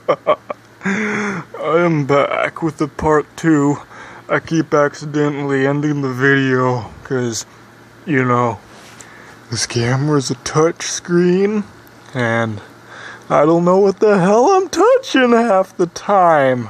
I am back with the part 2. I keep accidentally ending the video because, you know, this camera's a touch screen and I don't know what the hell I'm touching half the time.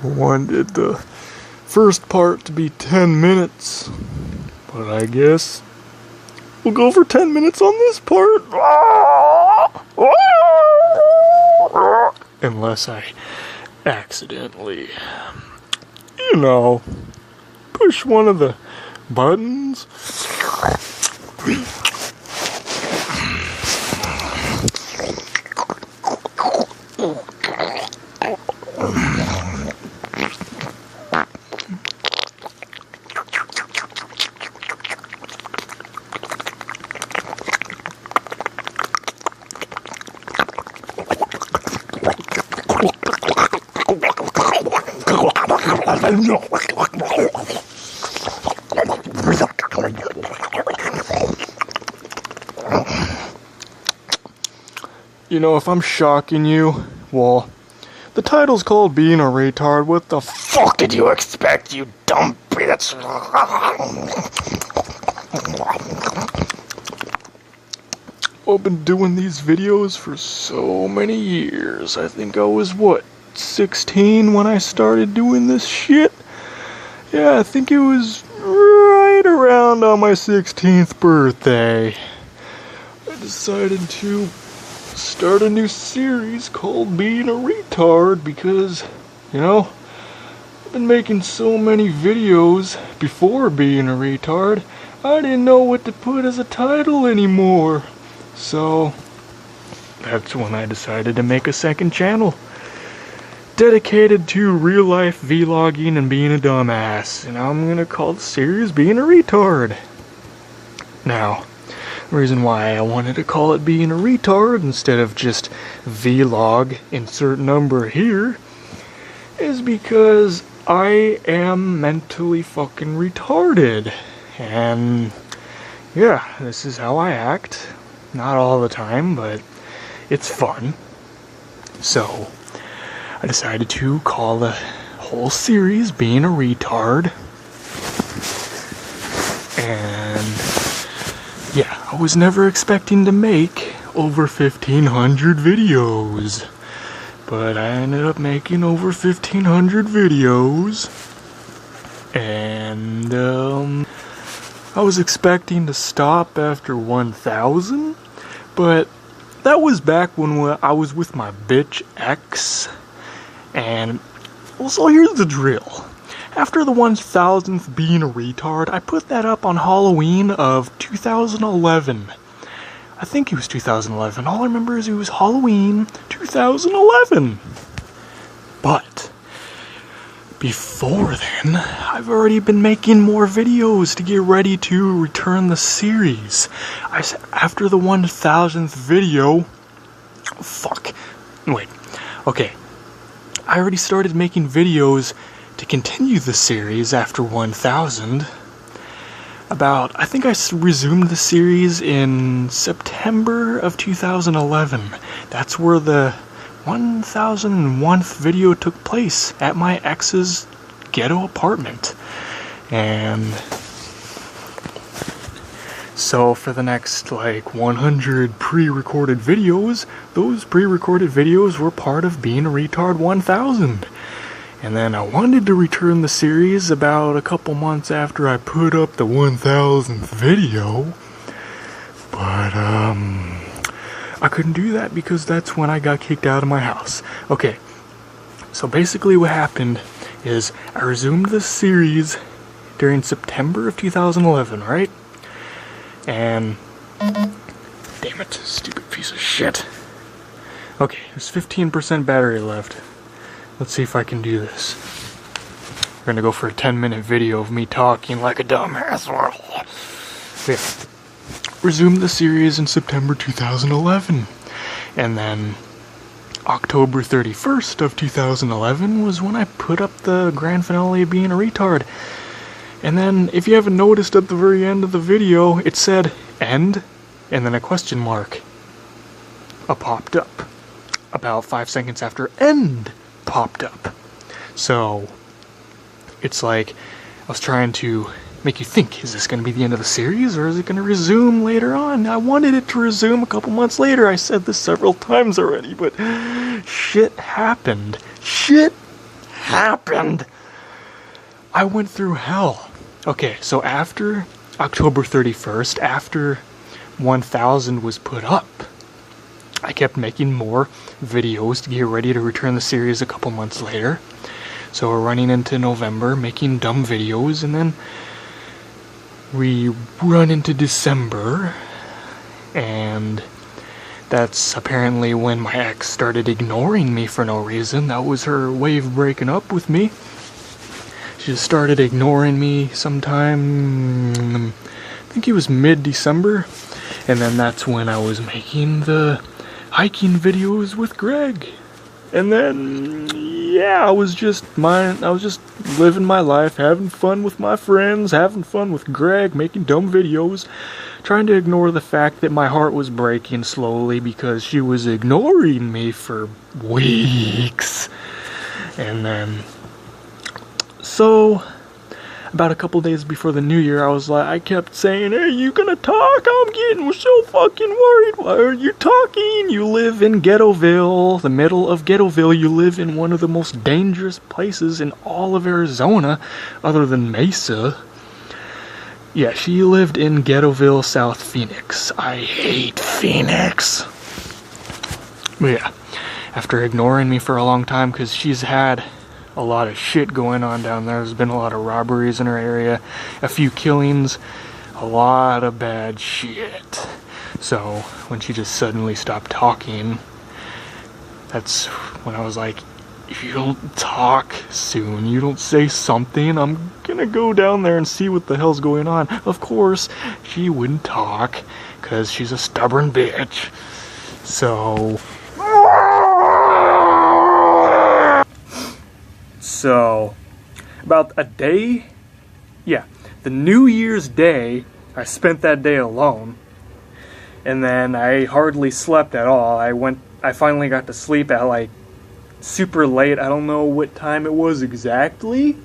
I wanted the first part to be 10 minutes, but I guess we'll go for 10 minutes on this part. Unless I accidentally, you know, push one of the buttons. You know, if I'm shocking you, well, the title's called Being a Retard. What the fuck did you expect, you dumb bitch? I've been doing these videos for so many years. I think I was, what, 16 when I started doing this shit? Yeah, I think it was right around on my 16th birthday. I decided to start a new series called Being a Retard because, you know, I've been making so many videos before Being a Retard, I didn't know what to put as a title anymore. So that's when I decided to make a second channel dedicated to real life vlogging and being a dumbass, and I'm gonna call the series Being a Retard. Now, the reason why I wanted to call it Being a Retard instead of just vlog, insert number here, is because I am mentally fucking retarded. And yeah, this is how I act. Not all the time, but it's fun. So I decided to call the whole series Being a Retard. And yeah, I was never expecting to make over 1,500 videos, but I ended up making over 1,500 videos, and I was expecting to stop after 1,000, but that was back when I was with my bitch ex, and so here's the drill. After the 1,000th Being a Retard, I put that up on Halloween of 2011. I think it was 2011. All I remember is it was Halloween 2011. But before then, I've already been making more videos to get ready to return the series. I said after the 1,000th video, okay. I already started making videos to continue the series after 1,000. I think I resumed the series in September of 2011. That's where the 1,001st video took place, at my ex's ghetto apartment. And so for the next 100 pre-recorded videos, those pre-recorded videos were part of Being a Retard 1000. And then I wanted to return the series about a couple months after I put up the 1,000th video, but I couldn't do that because that's when I got kicked out of my house. Okay, so basically what happened is I resumed the series during September of 2011, right? And damn it, stupid piece of shit. Okay, there's 15% battery left. Let's see if I can do this. We're gonna go for a 10-minute video of me talking like a dumbass. Yeah. Resumed the series in September 2011. And then October 31st of 2011 was when I put up the grand finale of Being a Retard. And then, if you haven't noticed at the very end of the video, it said end, and then a question mark popped up. about 5 seconds after end popped up. So it's like I was trying to make you think, is this going to be the end of the series, or is it going to resume later on? I wanted it to resume a couple months later. I said this several times already, but shit happened. Shit happened. I went through hell. Okay, so after October 31st, after 1000 was put up, I kept making more videos to get ready to return the series a couple months later. So we're running into November, making dumb videos, and then we run into December, and that's apparently when my ex started ignoring me for no reason. That was her way of breaking up with me. She just started ignoring me sometime, I think it was mid-December, and then that's when I was making the hiking videos with Greg. And then, yeah, I was just living my life, having fun with my friends, having fun with Greg, making dumb videos, trying to ignore the fact that my heart was breaking slowly because she was ignoring me for weeks. And then, so about a couple days before the new year, I kept saying, hey, you gonna talk? I'm getting so fucking worried. Why are you talking? You live in Ghettoville, the middle of Ghettoville. You live in one of the most dangerous places in all of Arizona, other than Mesa. Yeah, she lived in Ghettoville, South Phoenix. I hate Phoenix. But yeah, after ignoring me for a long time, because she's had a lot of shit going on down there. There's been a lot of robberies in her area, a few killings, a lot of bad shit. So when she just suddenly stopped talking, that's when I was like, if you don't talk soon, you don't say something, I'm gonna go down there and see what the hell's going on. Of course, she wouldn't talk, because she's a stubborn bitch. So, about a day, yeah, the New Year's Day, I spent that day alone, and then I hardly slept at all. I finally got to sleep at like super late. I don't know what time it was exactly,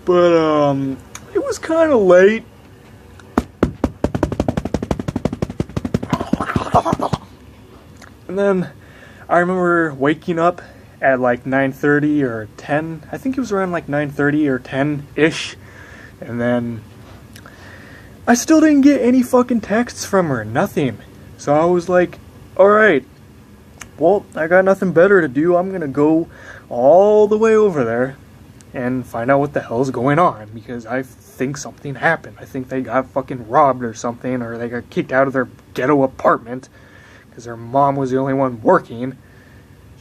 but it was kind of late. And then I remember waking up at like 9:30 or 10. I think it was around like 9:30 or 10-ish. And then I still didn't get any fucking texts from her. Nothing. So I was like, alright, well, I got nothing better to do. I'm gonna go all the way over there and find out what the hell's going on, because I think something happened. I think they got fucking robbed or something, or they got kicked out of their ghetto apartment because their mom was the only one working.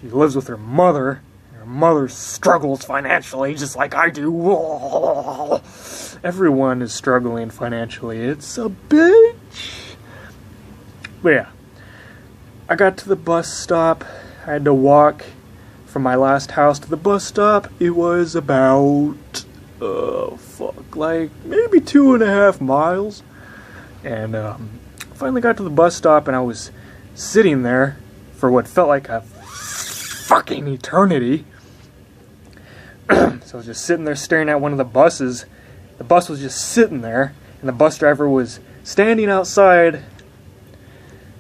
She lives with her mother. Her mother struggles financially just like I do. Everyone is struggling financially. It's a bitch. But yeah, I got to the bus stop. I had to walk from my last house to the bus stop. It was about, like maybe 2.5 miles. And finally got to the bus stop, and I was sitting there for what felt like a fucking eternity. So I was just sitting there staring at one of the buses. The bus was just sitting there, and the bus driver was standing outside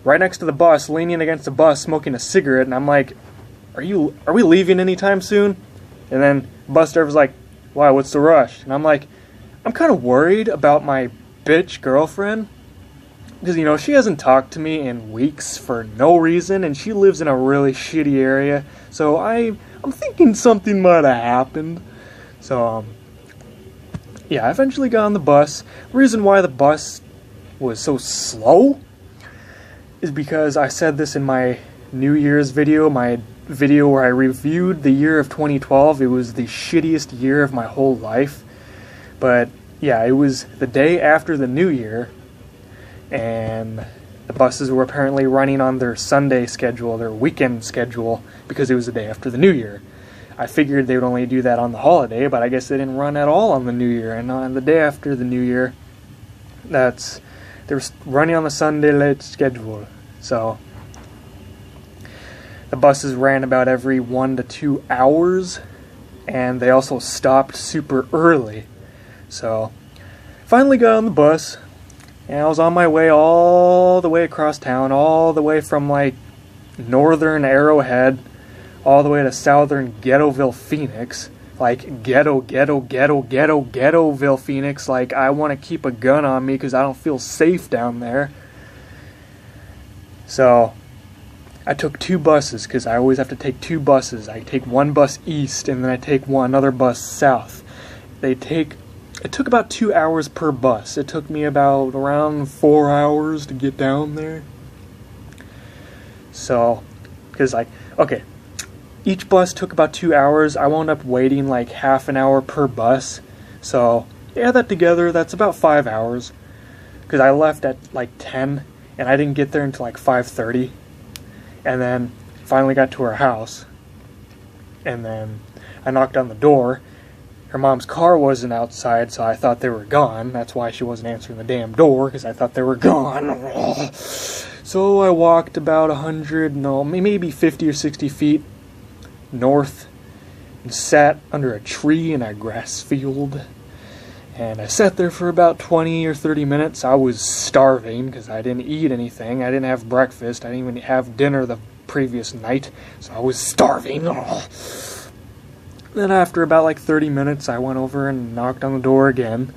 right next to the bus, leaning against the bus, smoking a cigarette. And I'm like, are we leaving anytime soon? And then the bus driver's like, why, what's the rush? And I'm like, I'm kind of worried about my bitch girlfriend, because, you know, she hasn't talked to me in weeks for no reason, and she lives in a really shitty area, so I'm thinking something might have happened. So, yeah, I eventually got on the bus. The reason why the bus was so slow is because I said this in my New Year's video, my video where I reviewed the year of 2012. It was the shittiest year of my whole life. But, yeah, it was the day after the New Year, and the buses were apparently running on their Sunday schedule, their weekend schedule, because it was the day after the New Year. I figured they would only do that on the holiday, but I guess they didn't run at all on the New Year. And on the day after the New Year, they were running on the Sunday late schedule. So The buses ran about every 1 to 2 hours, and they also stopped super early. So, finally got on the bus, and I was on my way all the way across town, all the way from like northern Arrowhead, all the way to southern Ghettoville, Phoenix. Like Ghettoville, Phoenix. Like, I want to keep a gun on me because I don't feel safe down there. So, I took 2 buses because I always have to take 2 buses. I take one bus east and then I take another bus south. It took about 2 hours per bus. It took me about around 4 hours to get down there. So, because okay, each bus took about 2 hours. I wound up waiting like half an hour per bus. So, add that together, that's about 5 hours. Because I left at like 10, and I didn't get there until like 5:30. And then finally got to her house. And then I knocked on the door. Her mom's car wasn't outside, so I thought they were gone. That's why she wasn't answering the damn door, because I thought they were gone. So I walked about maybe 50 or 60 feet north and sat under a tree in a grass field. And I sat there for about 20 or 30 minutes. I was starving because I didn't eat anything. I didn't have breakfast. I didn't even have dinner the previous night. So I was starving. Then after about like 30 minutes, I went over and knocked on the door again.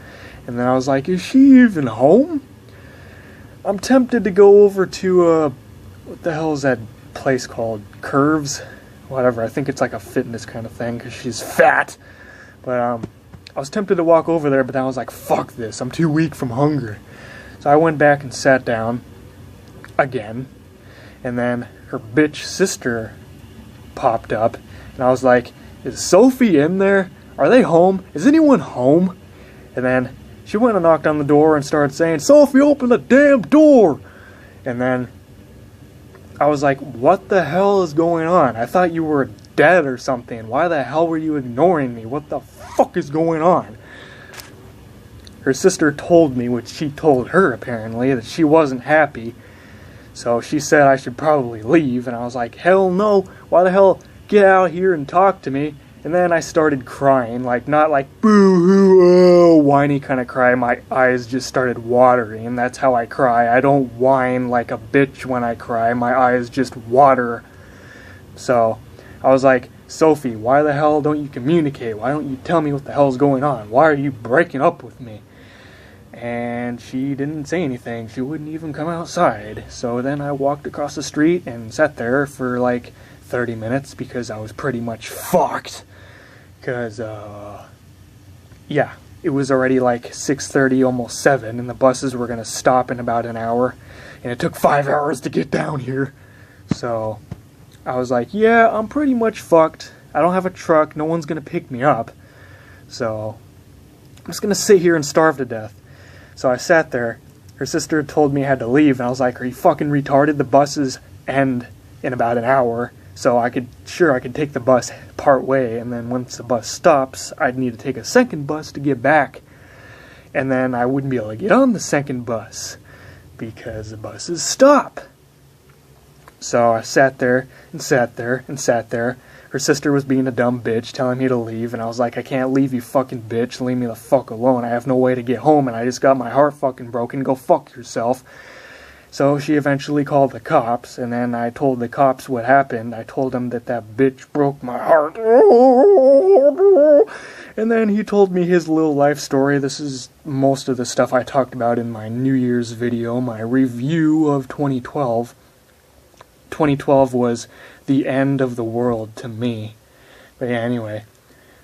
And then I was like, is she even home? I'm tempted to go over to, what the hell is that place called? Curves? Whatever, I think it's like a fitness kind of thing because she's fat. But I was tempted to walk over there, but then I was like, fuck this, I'm too weak from hunger. So I went back and sat down again. And then her bitch sister popped up. And I was like, is Sophie in there? Are they home? Is anyone home? And then she went and knocked on the door and started saying, Sophie, open the damn door! And then I was like, what the hell is going on? I thought you were dead or something. Why the hell were you ignoring me? What the fuck is going on? Her sister told me, which she told her apparently, that she wasn't happy. So she said I should probably leave. And I was like, hell no. Why the hell? Get out here and talk to me. And then I started crying, like, not like boo-hoo, oh, whiny kind of cry. My eyes just started watering, and that's how I cry. I don't whine like a bitch when I cry. My eyes just water. So I was like, Sophie, why the hell don't you communicate? Why don't you tell me what the hell's going on? Why are you breaking up with me? And she didn't say anything. She wouldn't even come outside. So then I walked across the street and sat there for like 30 minutes because I was pretty much fucked. Because, yeah, it was already like 6:30, almost 7, and the buses were going to stop in about an hour. And it took 5 hours to get down here. So I was like, yeah, I'm pretty much fucked. I don't have a truck. No one's going to pick me up. So I'm just going to sit here and starve to death. So I sat there. Her sister told me I had to leave, and I was like, are you fucking retarded? The buses end in about an hour. So I could take the bus part way, and then once the bus stops, I'd need to take a second bus to get back. And then I wouldn't be able to get on the second bus because the buses stop. So I sat there and sat there and sat there. Her sister was being a dumb bitch, telling me to leave, and I was like, I can't leave, you fucking bitch. Leave me the fuck alone. I have no way to get home, and I just got my heart fucking broken. Go fuck yourself. So she eventually called the cops, and then I told the cops what happened. I told them that bitch broke my heart. And then he told me his little life story. This is most of the stuff I talked about in my New Year's video, my review of 2012. 2012 was the end of the world to me. But yeah, anyway,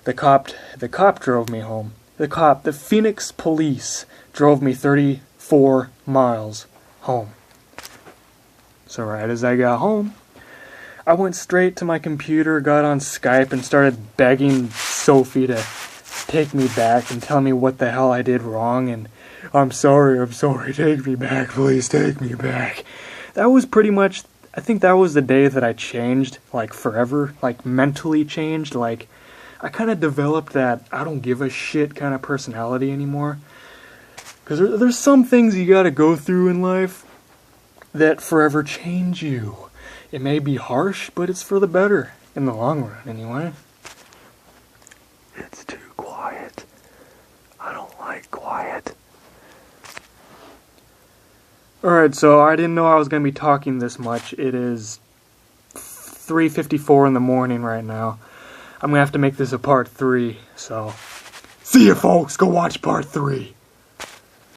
the cop drove me home. The Phoenix police drove me 34 miles home. So right as I got home, I went straight to my computer, got on Skype, and started begging Sophie to take me back and tell me what the hell I did wrong, and I'm sorry, take me back, please take me back. That was pretty much, I think that was the day that I changed, like forever, like mentally changed, like I kind of developed that I don't give a shit kind of personality anymore. Because there's some things you gotta go through in life that forever change you. It may be harsh, but it's for the better. In the long run, anyway. It's too quiet. I don't like quiet. Alright, so I didn't know I was going to be talking this much. It is 3:54 in the morning right now. I'm going to have to make this a part 3, so... See you, folks! Go watch part 3!